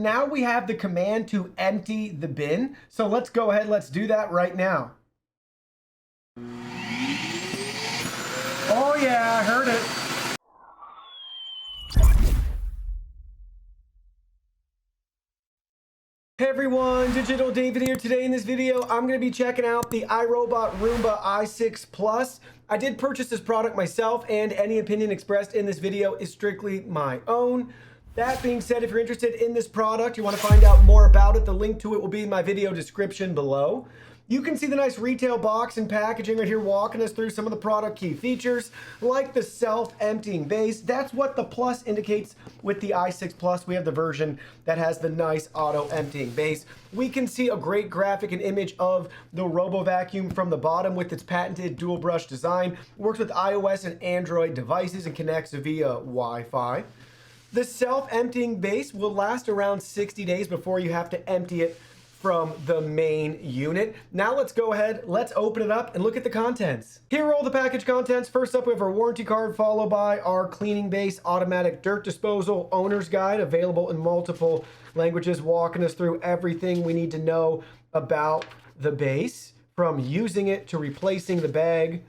Now we have the command to empty the bin. So let's go ahead, let's do that right now. Oh yeah, I heard it. Hey everyone, Digital David here. Today in this video, I'm going to be checking out the iRobot Roomba i6 Plus. I did purchase this product myself, and any opinion expressed in this video is strictly my own. That being said, if you're interested in this product, you want to find out more about it, the link to it will be in my video description below. You can see the nice retail box and packaging right here walking us through some of the product key features, like the self-emptying base. That's what the Plus indicates with the i6 Plus. We have the version that has the nice auto-emptying base. We can see a great graphic and image of the Robo Vacuum from the bottom with its patented dual brush design. Works with iOS and Android devices and connects via Wi-Fi. The self-emptying base will last around 60 days before you have to empty it from the main unit. Now let's go ahead, let's open it up and look at the contents. Here are all the package contents. First up, we have our warranty card, followed by our cleaning base automatic dirt disposal owner's guide, available in multiple languages, walking us through everything we need to know about the base, from using it to replacing the bag,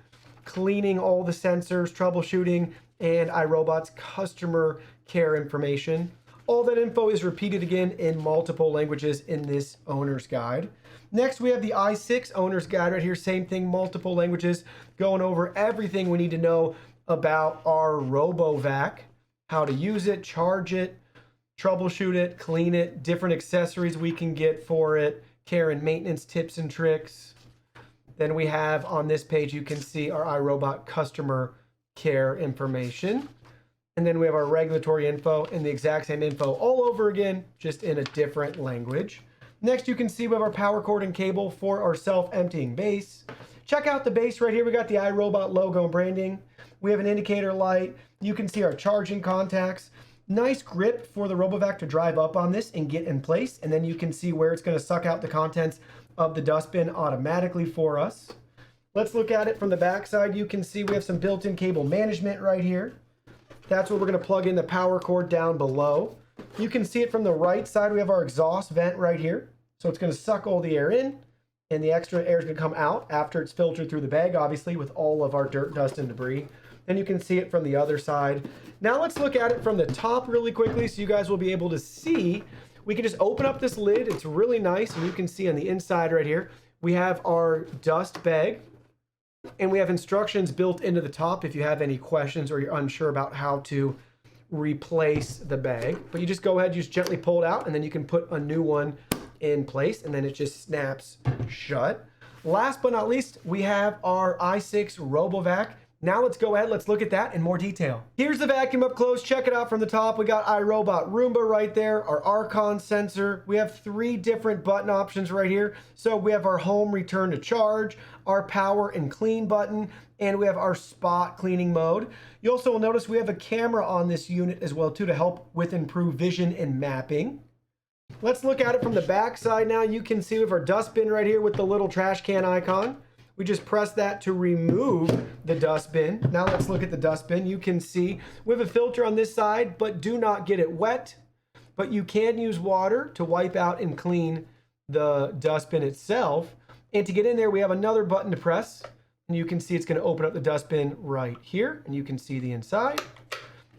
cleaning all the sensors, troubleshooting, and iRobot's customer care information. All that info is repeated again in multiple languages in this owner's guide. Next, we have the i6 owner's guide right here. Same thing, multiple languages, going over everything we need to know about our RoboVac, how to use it, charge it, troubleshoot it, clean it, different accessories we can get for it, care and maintenance tips and tricks. Then we have on this page, you can see our iRobot customer care information. And then we have our regulatory info and the exact same info all over again, just in a different language. Next, you can see we have our power cord and cable for our self-emptying base. Check out the base right here. We got the iRobot logo and branding. We have an indicator light. You can see our charging contacts. Nice grip for the RoboVac to drive up on this and get in place. And then you can see where it's going to suck out the contents of the dustbin automatically for us. Let's look at it from the back side. You can see we have some built-in cable management right here. That's where we're going to plug in the power cord down below. You can see it from the right side. We have our exhaust vent right here. So it's going to suck all the air in, and the extra air is going to come out after it's filtered through the bag, obviously, with all of our dirt, dust, and debris. Then you can see it from the other side. Now let's look at it from the top really quickly so you guys will be able to see. We can just open up this lid. It's really nice, and you can see on the inside right here, we have our dust bag. And we have instructions built into the top if you have any questions or you're unsure about how to replace the bag. But you just go ahead, you just gently pull it out, and then you can put a new one in place, and then it just snaps shut. Last but not least, we have our i6 RoboVac. Now let's go ahead, let's look at that in more detail. Here's the vacuum up close. Check it out from the top. We got iRobot Roomba right there, our Archon sensor. We have 3 different button options right here. So we have our home return to charge, our power and clean button, and we have our spot cleaning mode. You also will notice we have a camera on this unit as well too to help with improved vision and mapping. Let's look at it from the back side now. You can see we have our dustbin right here with the little trash can icon. We just press that to remove the dustbin. Now let's look at the dustbin. You can see we have a filter on this side, but do not get it wet. But you can use water to wipe out and clean the dustbin itself. And to get in there, we have another button to press. And you can see it's going to open up the dustbin right here. And you can see the inside.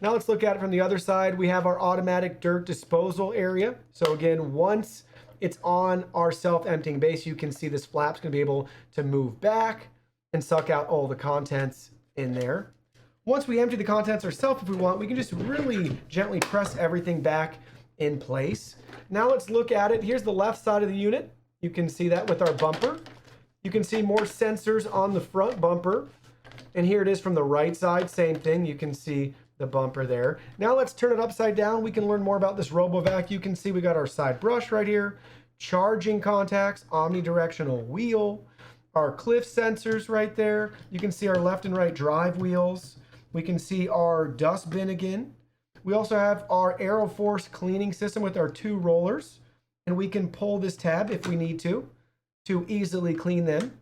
Now let's look at it from the other side. We have our automatic dirt disposal area. So again, once it's on our self-emptying base, you can see this flap's going to be able to move back and suck out all the contents in there. Once we empty the contents ourselves, if we want, we can just really gently press everything back in place. Now let's look at it. Here's the left side of the unit. You can see that with our bumper. You can see more sensors on the front bumper. And here it is from the right side, same thing. You can see the bumper there. Now let's turn it upside down. We can learn more about this RoboVac. You can see we got our side brush right here, charging contacts, omnidirectional wheel, our cliff sensors right there. You can see our left and right drive wheels. We can see our dustbin again. We also have our AeroForce cleaning system with our 2 rollers, and we can pull this tab if we need to easily clean them,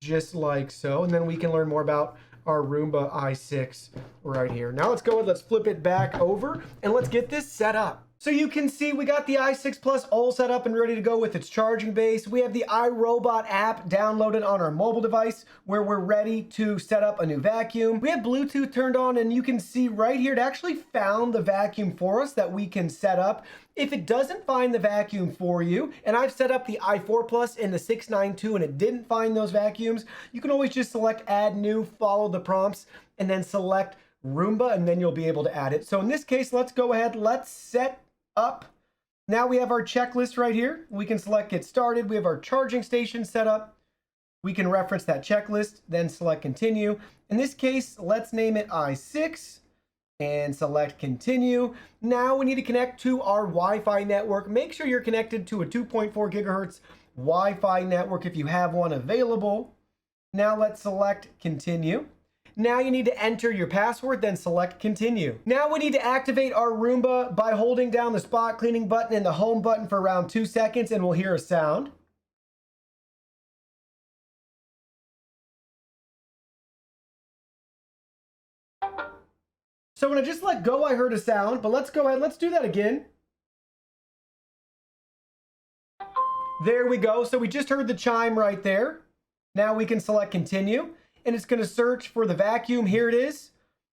just like so. And then we can learn more about our Roomba i6 right here. Now let's go and let's flip it back over and let's get this set up. So you can see we got the i6 Plus all set up and ready to go with its charging base. We have the iRobot app downloaded on our mobile device where we're ready to set up a new vacuum. We have Bluetooth turned on, and you can see right here it actually found the vacuum for us that we can set up. If it doesn't find the vacuum for you, and I've set up the i4 Plus and the 692 and it didn't find those vacuums, you can always just select add new, follow the prompts, and then select Roomba, and then you'll be able to add it. So in this case, let's go ahead, let's set up. Now we have our checklist right here. We can select get started. We have our charging station set up. We can reference that checklist, then select continue. In this case, let's name it i6 and select continue. Now we need to connect to our Wi-Fi network. Make sure you're connected to a 2.4 gigahertz Wi-Fi network if you have one available. Now let's select continue. Now you need to enter your password, then select continue. Now we need to activate our Roomba by holding down the spot cleaning button and the home button for around 2 seconds, and we'll hear a sound. So when I just let go, I heard a sound, but let's go ahead, let's do that again. There we go. So we just heard the chime right there. Now we can select continue. And it's going to search for the vacuum. Here it is.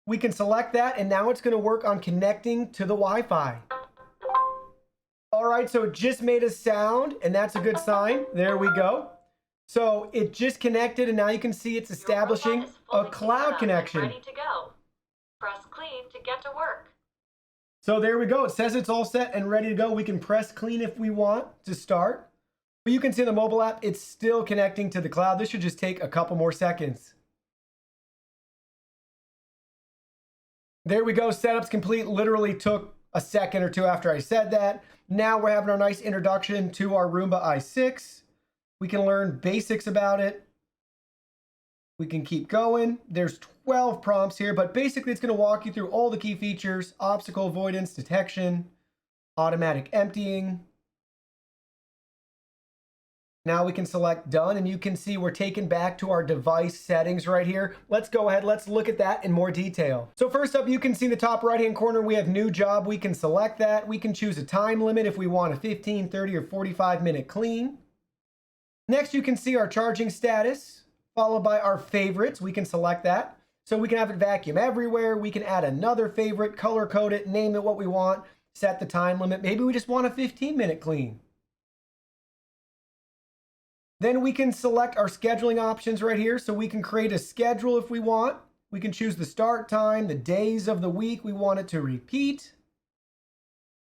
We can select that, and now it's going to work on connecting to the Wi-Fi. All right, so it just made a sound, and that's a good sign. There we go. So it just connected, and now you can see it's establishing a cloud connection. Ready to go. Press clean to get to work. So there we go. It says it's all set and ready to go. We can press clean if we want to start. But you can see in the mobile app, it's still connecting to the cloud. This should just take a couple more seconds. There we go. Setup's complete. Literally took a second or two after I said that. Now we're having our nice introduction to our Roomba i6. We can learn basics about it. We can keep going. There's 12 prompts here, but basically it's going to walk you through all the key features: obstacle avoidance, detection, automatic emptying. Now we can select done, and you can see we're taken back to our device settings right here. Let's go ahead, let's look at that in more detail. So first up, you can see in the top right-hand corner, we have new job. We can select that. We can choose a time limit if we want a 15, 30, or 45-minute clean. Next, you can see our charging status, followed by our favorites. We can select that. So we can have it vacuum everywhere. We can add another favorite, color code it, name it what we want, set the time limit. Maybe we just want a 15-minute clean. Then we can select our scheduling options right here. So we can create a schedule if we want. We can choose the start time, the days of the week we want it to repeat.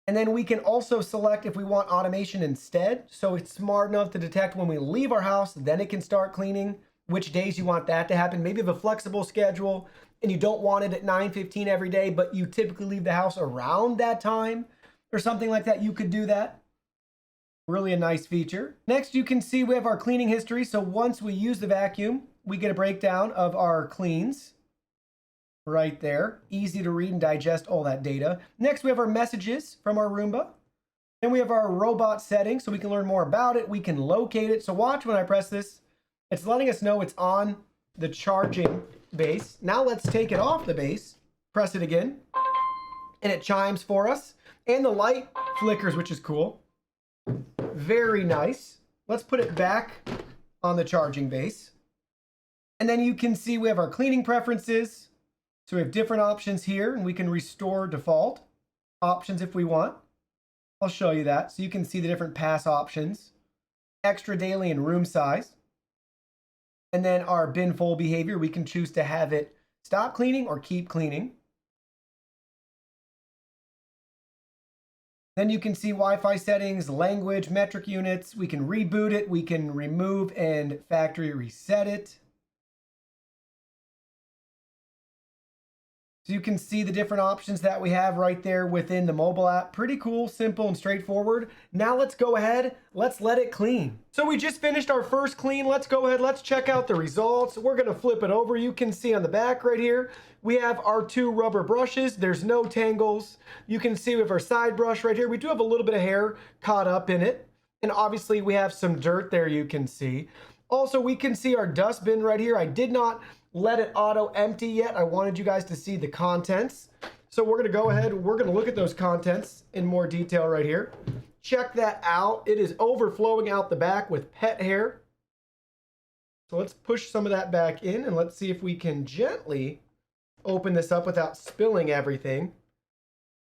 And then we can also select if we want automation instead. So it's smart enough to detect when we leave our house, then it can start cleaning, which days you want that to happen. Maybe you have a flexible schedule and you don't want it at 9:15 every day, but you typically leave the house around that time or something like that. You could do that. Really a nice feature. Next, you can see we have our cleaning history. So once we use the vacuum, we get a breakdown of our cleans right there. Easy to read and digest all that data. Next, we have our messages from our Roomba. Then we have our robot settings, so we can learn more about it. We can locate it. So watch when I press this. It's letting us know it's on the charging base. Now let's take it off the base. Press it again. And it chimes for us. And the light flickers, which is cool. Very nice. Let's put it back on the charging base. And then you can see we have our cleaning preferences. So we have different options here, and we can restore default options if we want. I'll show you that. So you can see the different pass options, extra daily and room size. And then our bin full behavior, we can choose to have it stop cleaning or keep cleaning. Then you can see Wi-Fi settings, language, metric units. We can reboot it. We can remove and factory reset it. So you can see the different options that we have right there within the mobile app. Pretty cool, simple, and straightforward. Now let's go ahead. Let's let it clean. So we just finished our first clean. Let's go ahead. Let's check out the results. We're going to flip it over. You can see on the back right here, we have our 2 rubber brushes. There's no tangles. You can see we have our side brush right here. We do have a little bit of hair caught up in it. And obviously we have some dirt there you can see. Also, we can see our dustbin right here. I did not let it auto empty yet. I wanted you guys to see the contents. So we're going to go ahead, we're going to look at those contents in more detail right here. Check that out. It is overflowing out the back with pet hair. So let's push some of that back in and let's see if we can gently open this up without spilling everything.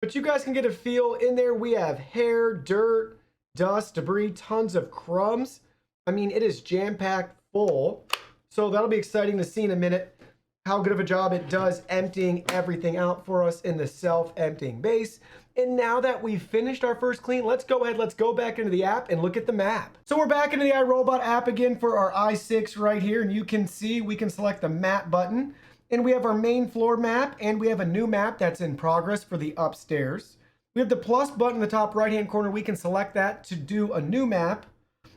But you guys can get a feel. In there we have hair, dirt, dust, debris, tons of crumbs. I mean, it is jam-packed full. So that'll be exciting to see in a minute how good of a job it does emptying everything out for us in the self-emptying base. And now that we've finished our first clean, let's go ahead, let's go back into the app and look at the map. So we're back into the iRobot app again for our i6 right here. And you can see we can select the map button. And we have our main floor map, and we have a new map that's in progress for the upstairs. We have the plus button in the top right-hand corner. We can select that to do a new map.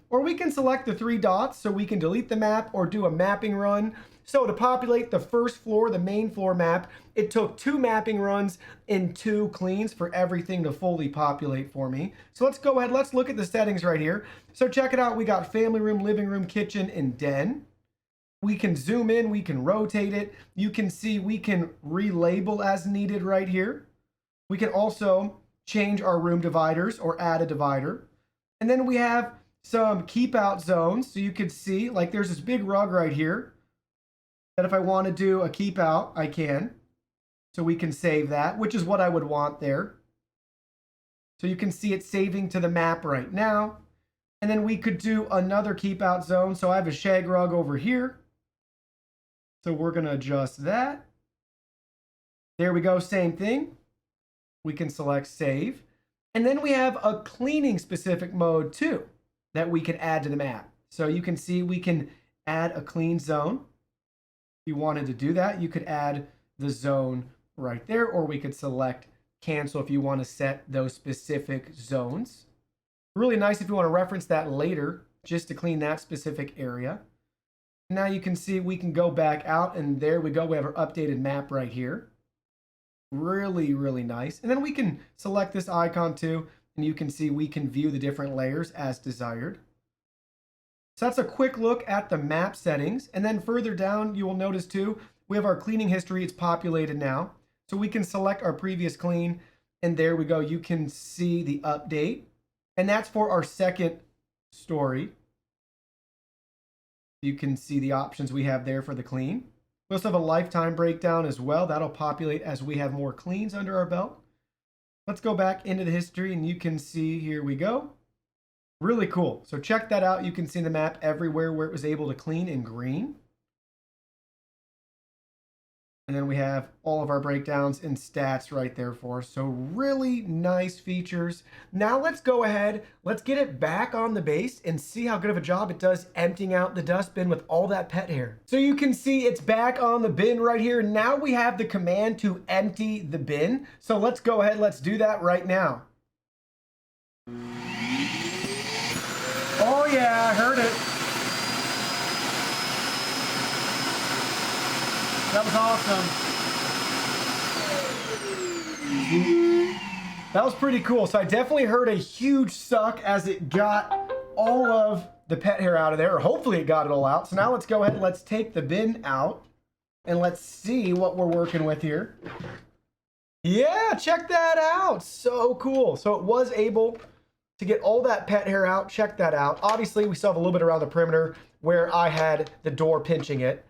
Or we can select the 3 dots so we can delete the map or do a mapping run. So to populate the first floor, the main floor map, it took 2 mapping runs and 2 cleans for everything to fully populate for me. So let's go ahead, let's look at the settings right here. So check it out, we got family room, living room, kitchen, and den. We can zoom in, we can rotate it. You can see we can relabel as needed right here. We can also change our room dividers or add a divider. And then we have some keep out zones. So you could see like there's this big rug right here that if I want to do a keep out, I can. So we can save that, which is what I would want there. So you can see it saving to the map right now. And then we could do another keep out zone. So I have a shag rug over here. So we're going to adjust that. There we go, same thing. We can select save. And then we have a cleaning specific mode too that we can add to the map. So you can see we can add a clean zone. If you wanted to do that, you could add the zone right there, or we could select cancel if you want to set those specific zones. Really nice if you want to reference that later, just to clean that specific area. Now you can see we can go back out, and there we go. We have our updated map right here. Really, really nice. And then we can select this icon too, and you can see we can view the different layers as desired. So that's a quick look at the map settings. And then further down, you will notice too, we have our cleaning history. It's populated now. So we can select our previous clean, and there we go. You can see the update. And that's for our second story. You can see the options we have there for the clean. We also have a lifetime breakdown as well. That'll populate as we have more cleans under our belt. Let's go back into the history, and you can see, here we go. Really cool. So check that out. You can see the map everywhere where it was able to clean in green. And then we have all of our breakdowns and stats right there for us. So really nice features. Now let's go ahead, let's get it back on the base and see how good of a job it does emptying out the dustbin with all that pet hair. So you can see it's back on the bin right here. Now we have the command to empty the bin. So let's go ahead, let's do that right now. Oh yeah, I heard it. That was awesome. That was pretty cool. So I definitely heard a huge suck as it got all of the pet hair out of there, or hopefully it got it all out. So now let's go ahead and let's take the bin out and let's see what we're working with here. Yeah, check that out. So cool. So it was able to get all that pet hair out. Check that out. Obviously, we still have a little bit around the perimeter where I had the door pinching it.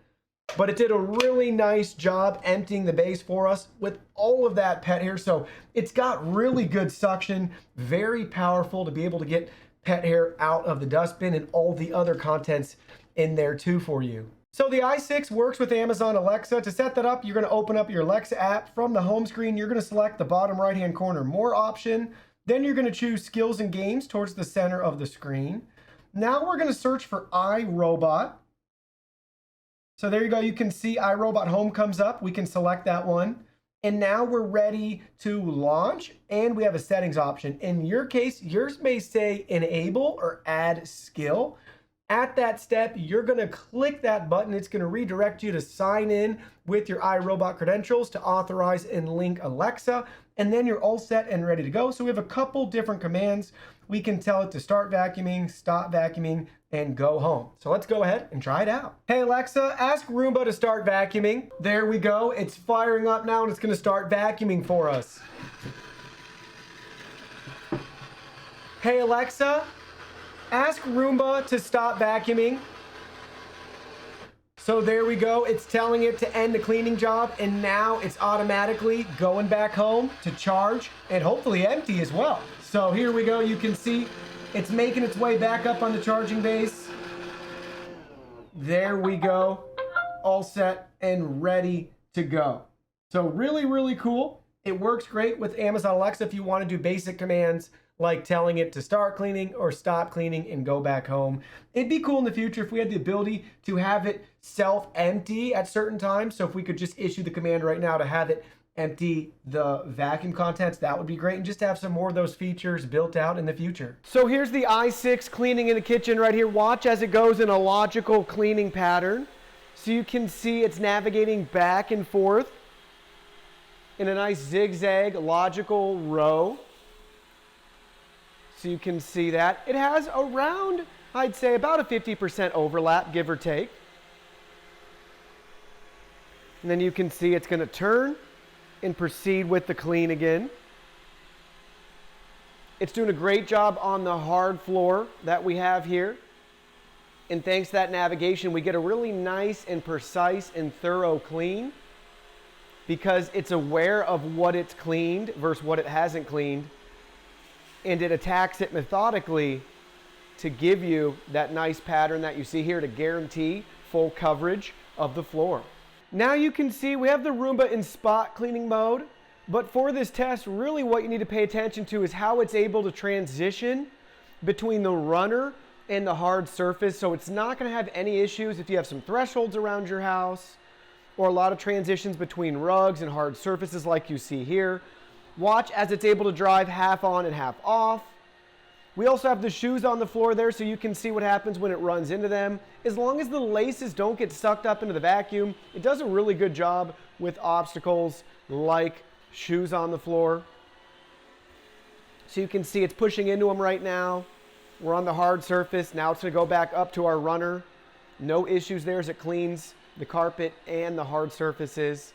But it did a really nice job emptying the base for us with all of that pet hair. So it's got really good suction, very powerful to be able to get pet hair out of the dustbin and all the other contents in there too for you. So the i6 works with Amazon Alexa. To set that up, you're going to open up your Alexa app. From the home screen, you're going to select the bottom right-hand corner More option. Then you're going to choose Skills and Games towards the center of the screen. Now we're going to search for iRobot. So there you go. You can see iRobot Home comes up. We can select that one. And now we're ready to launch. And we have a settings option. In your case, yours may say enable or add skill. At that step, you're going to click that button. It's going to redirect you to sign in with your iRobot credentials to authorize and link Alexa. And then you're all set and ready to go. So we have a couple different commands. we can tell it to start vacuuming, stop vacuuming, and go home. So let's go ahead and try it out. Hey Alexa, ask Roomba to start vacuuming. There we go. It's firing up now and it's gonna start vacuuming for us. Hey Alexa, ask Roomba to stop vacuuming. So there we go. It's telling it to end the cleaning job, and now it's automatically going back home to charge and hopefully empty as well. So here we go. You can see it's making its way back up on the charging base. There we go. All set and ready to go. So really, really cool. It works great with Amazon Alexa if you want to do basic commands like telling it to start cleaning or stop cleaning and go back home. It'd be cool in the future if we had the ability to have it self-empty at certain times. So if we could just issue the command right now to have it empty the vacuum contents, that would be great. And just have some more of those features built out in the future. So here's the i6 cleaning in the kitchen right here. Watch as it goes in a logical cleaning pattern. So you can see it's navigating back and forth in a nice zigzag logical row. So you can see that. It has around, I'd say, about a 50% overlap, give or take. And then you can see it's going to turn and proceed with the clean again. It's doing a great job on the hard floor that we have here. And thanks to that navigation, we get a really nice and precise and thorough clean because it's aware of what it's cleaned versus what it hasn't cleaned. And it attacks it methodically to give you that nice pattern that you see here to guarantee full coverage of the floor. Now you can see we have the Roomba in spot cleaning mode, but for this test, really what you need to pay attention to is how it's able to transition between the runner and the hard surface. So it's not going to have any issues if you have some thresholds around your house or a lot of transitions between rugs and hard surfaces like you see here. Watch as it's able to drive half on and half off. We also have the shoes on the floor there so you can see what happens when it runs into them. As long as the laces don't get sucked up into the vacuum, it does a really good job with obstacles like shoes on the floor. So you can see it's pushing into them right now. We're on the hard surface. Now it's going to go back up to our runner. No issues there as it cleans the carpet and the hard surfaces.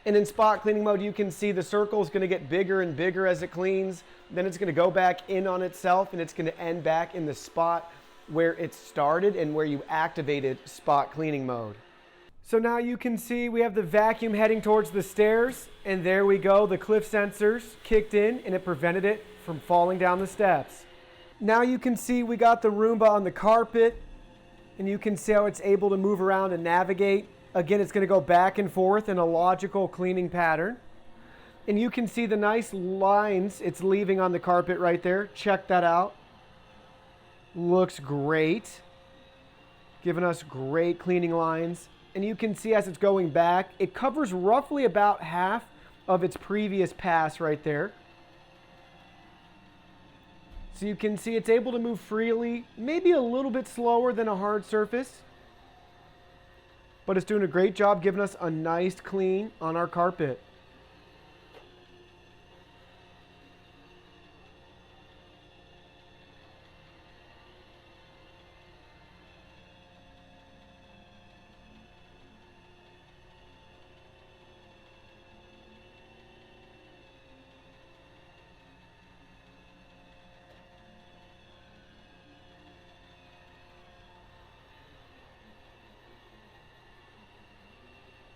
And in spot cleaning mode, you can see the circle is going to get bigger and bigger as it cleans. Then it's going to go back in on itself and it's going to end back in the spot where it started and where you activated spot cleaning mode. So now you can see we have the vacuum heading towards the stairs, and there we go. The cliff sensors kicked in and it prevented it from falling down the steps. Now you can see we got the Roomba on the carpet, and you can see how it's able to move around and navigate. Again, it's going to go back and forth in a logical cleaning pattern. And you can see the nice lines it's leaving on the carpet right there. Check that out. Looks great. Giving us great cleaning lines. And you can see as it's going back, it covers roughly about half of its previous pass right there. So you can see it's able to move freely, maybe a little bit slower than a hard surface. But it's doing a great job giving us a nice clean on our carpet.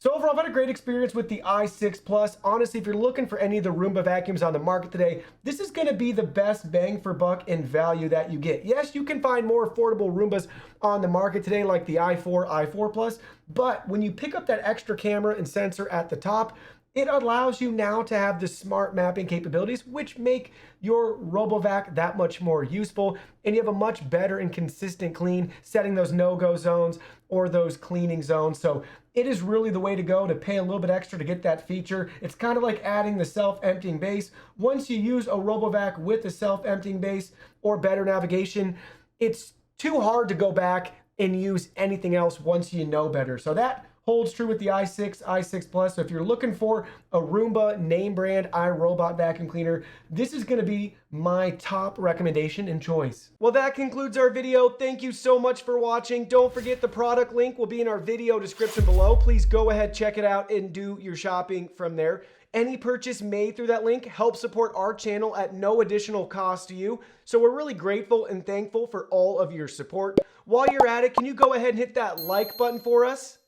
So overall, I've had a great experience with the i6 Plus. Honestly, if you're looking for any of the Roomba vacuums on the market today, this is going to be the best bang for buck and value that you get. Yes, you can find more affordable Roombas on the market today, like the i4 Plus, but when you pick up that extra camera and sensor at the top, it allows you now to have the smart mapping capabilities, which make your RoboVac that much more useful, and you have a much better and consistent clean, setting those no-go zones or those cleaning zones. So it is really the way to go to pay a little bit extra to get that feature. It's kind of like adding the self-emptying base. Once you use a RoboVac with the self-emptying base or better navigation, it's too hard to go back and use anything else once you know better. So that Holds true with the i6, i6 Plus. So if you're looking for a Roomba name brand iRobot vacuum cleaner, this is going to be my top recommendation and choice. Well, that concludes our video. Thank you so much for watching. Don't forget the product link will be in our video description below. Please go ahead, check it out, and do your shopping from there. Any purchase made through that link helps support our channel at no additional cost to you. So we're really grateful and thankful for all of your support. While you're at it, can you go ahead and hit that like button for us?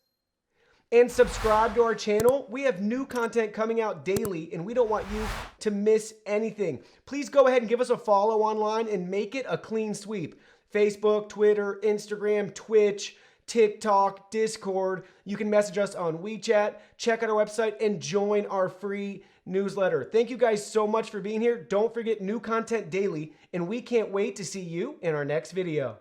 And subscribe to our channel. We have new content coming out daily, and we don't want you to miss anything. Please go ahead and give us a follow online and make it a clean sweep. Facebook, Twitter, Instagram, Twitch, TikTok, Discord. You can message us on WeChat, check out our website, and join our free newsletter. Thank you guys so much for being here. Don't forget new content daily, and we can't wait to see you in our next video.